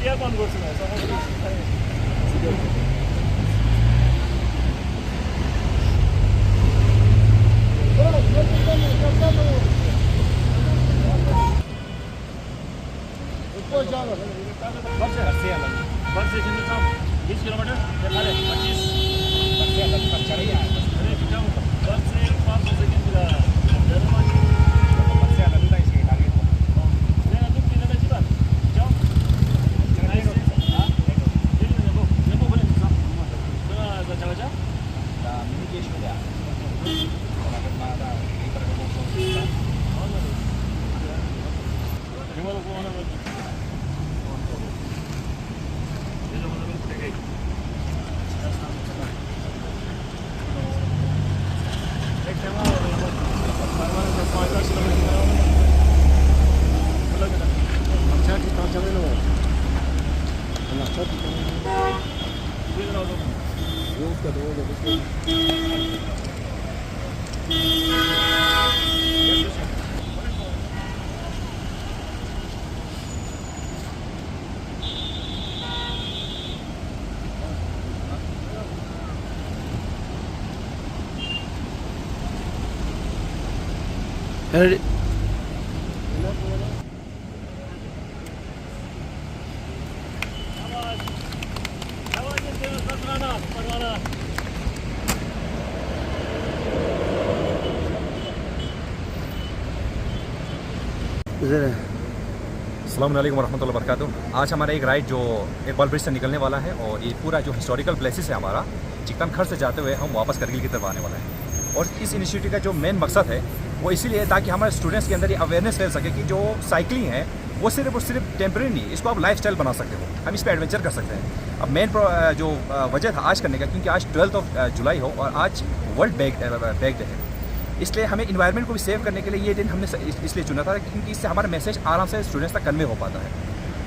Dia kon गर्छु म अस्सलाम वालेकुम रहमतुल्लाहि व बरकातुहू। आज हमारा एक राइड जो इकबाल ब्रिज से निकलने वाला है और ये पूरा जो हिस्टोरिकल प्लेसेस है हमारा चिकन खर से जाते हुए हम वापस करगिल की तरफ आने वाला है। और इस इनिशिएटिव का जो मेन मकसद है वो इसीलिए ताकि हमारे स्टूडेंट्स के अंदर ये अवेयरनेस फैल सके कि जो साइकिलिंग है वो सिर्फ और सिर्फ टेम्प्रेरी नहीं, इसको आप लाइफस्टाइल बना सकते हो, हम इस पर एडवेंचर कर सकते हैं। अब मेन जो वजह था आज करने का, क्योंकि आज 12 जुलाई हो और आज वर्ल्ड बैग डे है, इसलिए हमें इन्वायरमेंट को भी सेव करने के लिए ये दिन हमने इसलिए चुना था क्योंकि इससे हमारा मैसेज आराम से स्टूडेंट्स तक कन्वे हो पाता है।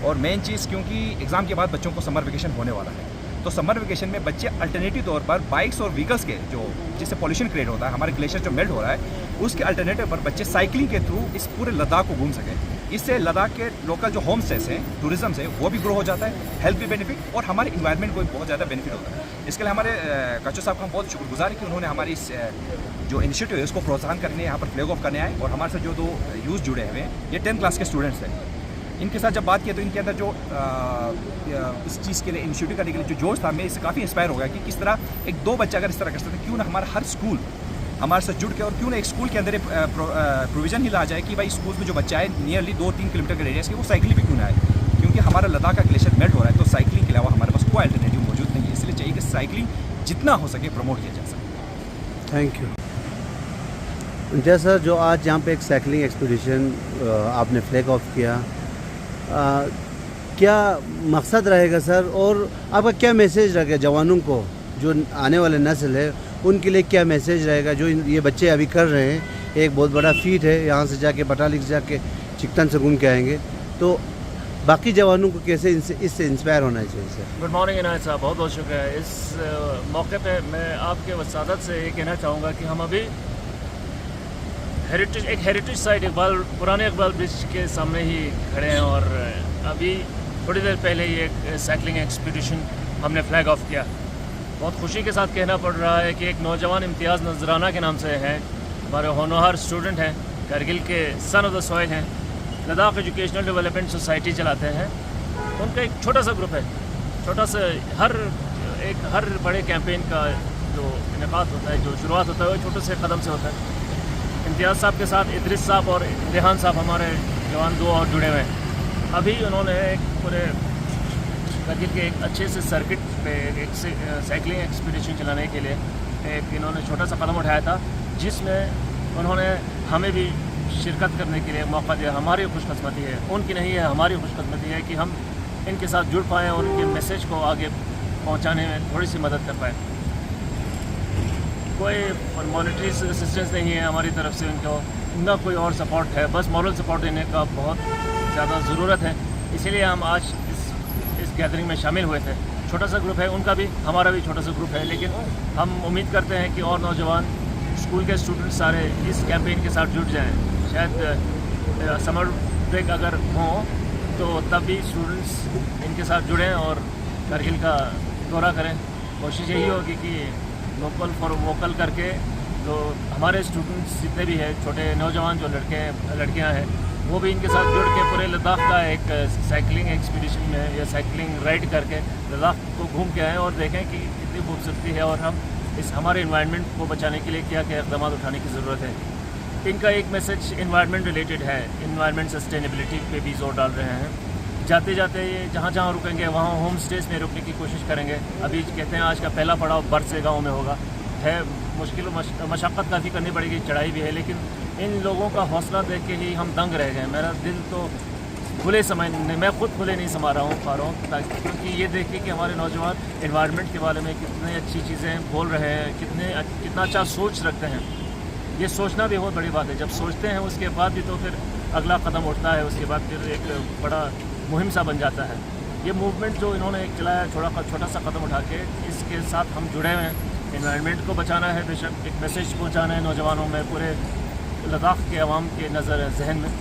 और मेन चीज़ क्योंकि एग्ज़ाम के बाद बच्चों को समर वेकेशन होने वाला है, तो समर वेकेशन में बच्चे अल्टरनेटिव तौर पर बाइक्स और व्हीकल्स के जो जिससे पॉल्यूशन क्रिएट होता है, हमारे ग्लेशियर जो मेल्ट हो रहा है, उसके अल्टरनेटिव पर बच्चे साइकिलिंग के थ्रू इस पूरे लद्दाख को घूम सकें। इससे लद्दाख के लोकल जो होम स्टेस हैं, टूरिज्म से वो भी ग्रो हो जाता है, हेल्थ भी बेनिफिट और हमारे इन्वायरमेंट को भी बहुत ज़्यादा बेनिफिट होता है। इसके लिए हमारे कच्चो साहब का हम बहुत शुक्रगुजार है कि उन्होंने हमारी इस जो इनिशिएटिव है उसको प्रोत्साहन करने यहाँ पर फ्लैग ऑफ करने आए। और हमारे साथ जो 2 यूथ जुड़े हुए हैं, ये 10th क्लास के स्टूडेंट्स हैं। इनके साथ जब बात किया तो इनके अंदर जो इस चीज़ के लिए इनिशिएटिव करने के लिए जो जोश था, मैं इससे काफ़ी इंस्पायर हो गया कि किस तरह एक 2 बच्चा अगर इस तरह कर सकते, क्यों ना हमारा हर स्कूल हमारे साथ जुड़ के, और क्यों ना एक स्कूल के अंदर प्रोविज़न ही ला जाए कि भाई स्कूल में जो बच्चा है नियरली 2-3 किलोमीटर के रेडियस के वो साइकिलिंग भी क्यों ना आए, क्योंकि हमारा लद्दाख का ग्लेशियर मेल्ट हो रहा है, तो साइकिलिंग के अलावा हमारे पास कोई अल्टरनेटिव मौजूद नहीं है। इसलिए चाहिए कि साइकिलिंग जितना हो सके प्रमोट किया जा सके। Thank you. जैसा जो आज यहाँ पे एक साइकिलिंग एक्सपीडिशन आपने फ्लैग ऑफ किया, क्या मकसद रहेगा सर, और आपका क्या मैसेज रहेगा जवानों को, जो आने वाले नस्ल है उनके लिए क्या मैसेज रहेगा? जो ये बच्चे अभी कर रहे हैं, एक बहुत बड़ा फीट है, यहाँ से जाके बटालिक जाके चिकटन से घूम के आएंगे, तो बाकी जवानों को कैसे इससे इंस्पायर होना चाहिए सर? गुड मॉर्निंग इनायत साहब, बहुत बहुत शुक्रिया। इस मौके पे मैं आपके वसादत से ये कहना चाहूँगा कि हम अभी हेरिटेज साइट पुराने इकबाल ब्रिज के सामने ही खड़े हैं और अभी थोड़ी देर पहले ही एक साइकिलिंग एक्सपीडिशन हमने फ्लैग ऑफ किया। बहुत खुशी के साथ कहना पड़ रहा है कि एक नौजवान इम्तियाज़ नजराना के नाम से हैं, हमारे होनहार स्टूडेंट हैं, करगिल के सन ऑफ द सॉइल हैं, लद्दाख एजुकेशनल डेवलपमेंट सोसाइटी चलाते हैं। उनका एक छोटा सा ग्रुप है, छोटा सा हर बड़े कैंपेन का जो इनेकाद होता है, जो शुरुआत होता है, वो छोटे से कदम से होता है। इम्तियाज़ साहब के साथ इदरिस साहब और रेहान साहब हमारे जवान 2 और जुड़े हुए हैं। अभी उन्होंने एक पूरे करगिल के एक अच्छे से सर्किट पे एक साइकिलिंग एक्सपीडिशन चलाने के लिए एक इन्होंने छोटा सा कदम उठाया था, जिसमें उन्होंने हमें भी शिरकत करने के लिए मौका दिया। हमारी खुशकिस्मती है, उनकी नहीं है, हमारी खुशकिस्मती है कि हम इनके साथ जुड़ पाएँ और उनके मैसेज को आगे पहुँचाने में थोड़ी सी मदद कर पाएँ। कोई मॉनेटरी असिस्टेंस नहीं है हमारी तरफ से उनको, ना कोई और सपोर्ट है, बस मॉरल सपोर्ट देने का बहुत ज़्यादा ज़रूरत है। इसीलिए हम आज इस गैदरिंग में शामिल हुए थे। छोटा सा ग्रुप है, उनका भी हमारा भी छोटा सा ग्रुप है, लेकिन हम उम्मीद करते हैं कि और नौजवान स्कूल के स्टूडेंट्स सारे इस कैंपेन के साथ जुट जाएं। शायद समर ब्रेक अगर हो तो तब भी स्टूडेंट्स इनके साथ जुड़ें और कारगिल का दौरा करें। कोशिश यही होगी कि लोकल फॉर वोकल करके जो हमारे स्टूडेंट्स जितने भी हैं, छोटे नौजवान जो लड़कियां हैं, वो भी इनके साथ जुड़ के पूरे लद्दाख का एक साइकिलिंग एक्सपीडिशन में या साइकिलिंग राइड करके लद्दाख को घूम के आएँ और देखें कि कितनी खूबसूरती है और हम इस हमारे इन्वायरमेंट को बचाने के लिए क्या क्या इक़दाम उठाने की ज़रूरत है। इनका एक मैसेज इन्वायरमेंट रिलेटेड है, इन्वायरमेंट सस्टेनेबिलिटी पे भी जोर डाल रहे हैं। जाते जाते ये जहाँ जहाँ रुकेंगे वहाँ होम स्टेज में रुकने की कोशिश करेंगे। अभी कहते हैं आज का पहला पड़ाव बरसे गाँव में होगा, है मुश्किल मशक्क़त काफ़ी करनी पड़ेगी, चढ़ाई भी है, लेकिन इन लोगों का हौसला देख के ही हम दंग रह गए। मेरा दिल तो मैं खुद खुले नहीं समा रहा हूँ क्योंकि ये देख के कि हमारे नौजवान इन्वायरमेंट के बारे में कितनी अच्छी चीज़ें बोल रहे हैं, कितना अच्छा सोच रखते हैं। ये सोचना भी बहुत बड़ी बात है। जब सोचते हैं उसके बाद भी तो फिर अगला कदम उठता है, उसके बाद फिर एक बड़ा मुहिम सा बन जाता है। ये मूवमेंट जो इन्होंने एक चलाया, छोटा सा कदम उठा के इसके साथ हम जुड़े हुए हैं। इन्वायरमेंट को बचाना है, बेशक एक मैसेज पहुंचाना है नौजवानों में, पूरे लद्दाख के अवाम के नज़र जहन में,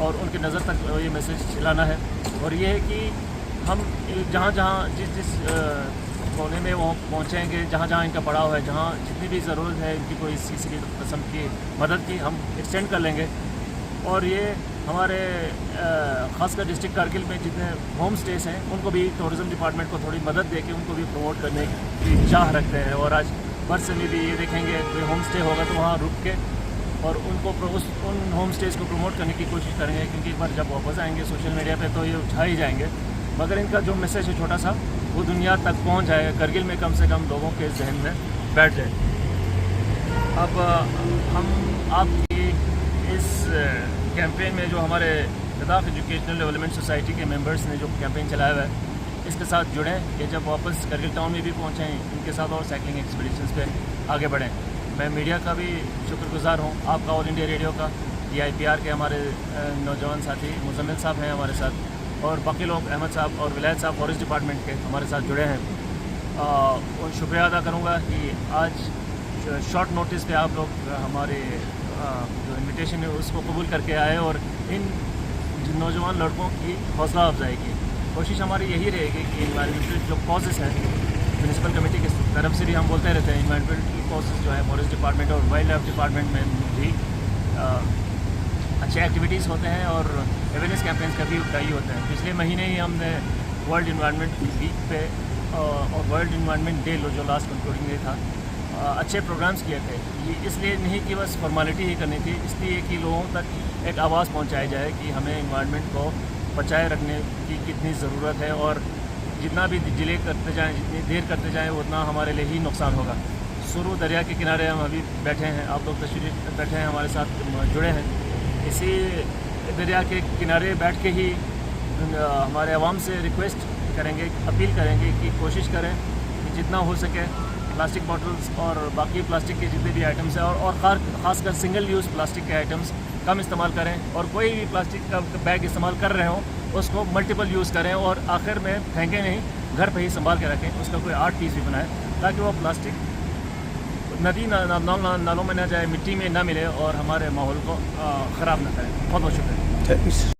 और उनकी नज़र तक ये मैसेज चलाना है। और ये है कि हम जहाँ जहाँ जिस कोने में वो पहुँचेंगे, जहाँ जहाँ इनका पड़ाव है, जहाँ जितनी भी ज़रूरत है इनकी कोई किसी भी किस्म की मदद की हम एक्सटेंड कर लेंगे। और ये हमारे ख़ासकर डिस्ट्रिक्ट कारगिल में जितने होम स्टेज हैं उनको भी टूरिज़म डिपार्टमेंट को थोड़ी मदद दे के उनको भी प्रमोट करने की चाह रखते हैं। और आज बरस में भी ये देखेंगे कोई होम स्टे होगा तो वहाँ रुक के और उनको उन होम स्टेज को प्रमोट करने की कोशिश करेंगे, क्योंकि एक बार जब वापस आएंगे सोशल मीडिया पे तो ये उठा ही जाएंगे। मगर इनका जो मैसेज है छोटा सा, वो दुनिया तक पहुंच जाएगा, कारगिल में कम से कम लोगों के जहन में बैठ जाए। अब हम आपकी इस कैंपेन में जो हमारे लद्दाख एजुकेशनल डेवलपमेंट सोसाइटी के मेंबर्स ने जो कैंपेन चलाया हुआ है, इसके साथ जुड़ें कि जब वापस कारगिल टाउन में भी पहुँचें इनके साथ और साइकिलिंग एक्सपीडिशंस पे आगे बढ़ें। मैं मीडिया का भी शुक्रगुजार हूँ, आपका ऑल इंडिया रेडियो का, DIPR के हमारे नौजवान साथी मुजम्मिल साहब हैं हमारे साथ, और बाकी लोग अहमद साहब और विलायत साहब फॉरेस्ट डिपार्टमेंट के हमारे साथ जुड़े हैं। और शुक्रिया अदा करूँगा कि आज शॉर्ट नोटिस पे आप लोग हमारे जो इन्विटेशन है उसको कबूल करके आए और इन नौजवान लड़कों की हौसला अफजाई की। कोशिश हमारी यही रहेगी कि इन्वायरमेंटल जो कॉजेज़ हैं, म्यूनसिपल कमेटी की तरफ से भी हम बोलते रहते हैं, इन्वायरमेंटल कॉजेज़ जो है फॉरेस्ट डिपार्टमेंट और वाइल्ड लाइफ डिपार्टमेंट में भी अच्छे एक्टिविटीज़ होते हैं और अवेयरनेस कैंपेन्स का भी कई होते हैं। पिछले महीने ही हमने वर्ल्ड इन्वायरमेंट वीक पे और वर्ल्ड इन्वायरमेंट डे जो लास्ट कंक्लूडिंग डे था, अच्छे प्रोग्राम्स किए थे। ये इसलिए नहीं कि बस फॉर्मेलिटी ही करनी थी, इसलिए कि लोगों तक एक आवाज़ पहुंचाई जाए कि हमें इन्वायरमेंट को बचाए रखने की कितनी ज़रूरत है, और जितना भी डिले करते जाएं, जितनी देर करते जाएं, उतना हमारे लिए ही नुकसान होगा। सुरू दरिया के किनारे हम अभी बैठे हैं, आप लोग तशरीफ़ बैठे हैं, हमारे साथ जुड़े हैं। इसी दरिया के किनारे बैठ के ही हमारे आवाम से रिक्वेस्ट करेंगे, अपील करेंगे कि कोशिश करें कि जितना हो सके प्लास्टिक बॉटल्स और बाकी प्लास्टिक के जितने भी आइटम्स हैं और ख़ासकर सिंगल यूज़ प्लास्टिक के आइटम्स कम इस्तेमाल करें, और कोई भी प्लास्टिक का बैग इस्तेमाल कर रहे हो उसको मल्टीपल यूज़ करें और आखिर में फेंकें नहीं, घर पे ही संभाल के रखें, उसका कोई आर्ट पीस भी बनाएं ताकि वो प्लास्टिक नदी नालों में ना जाए, मिट्टी में ना मिले और हमारे माहौल को ख़राब ना करें। बहुत बहुत शुक्रिया।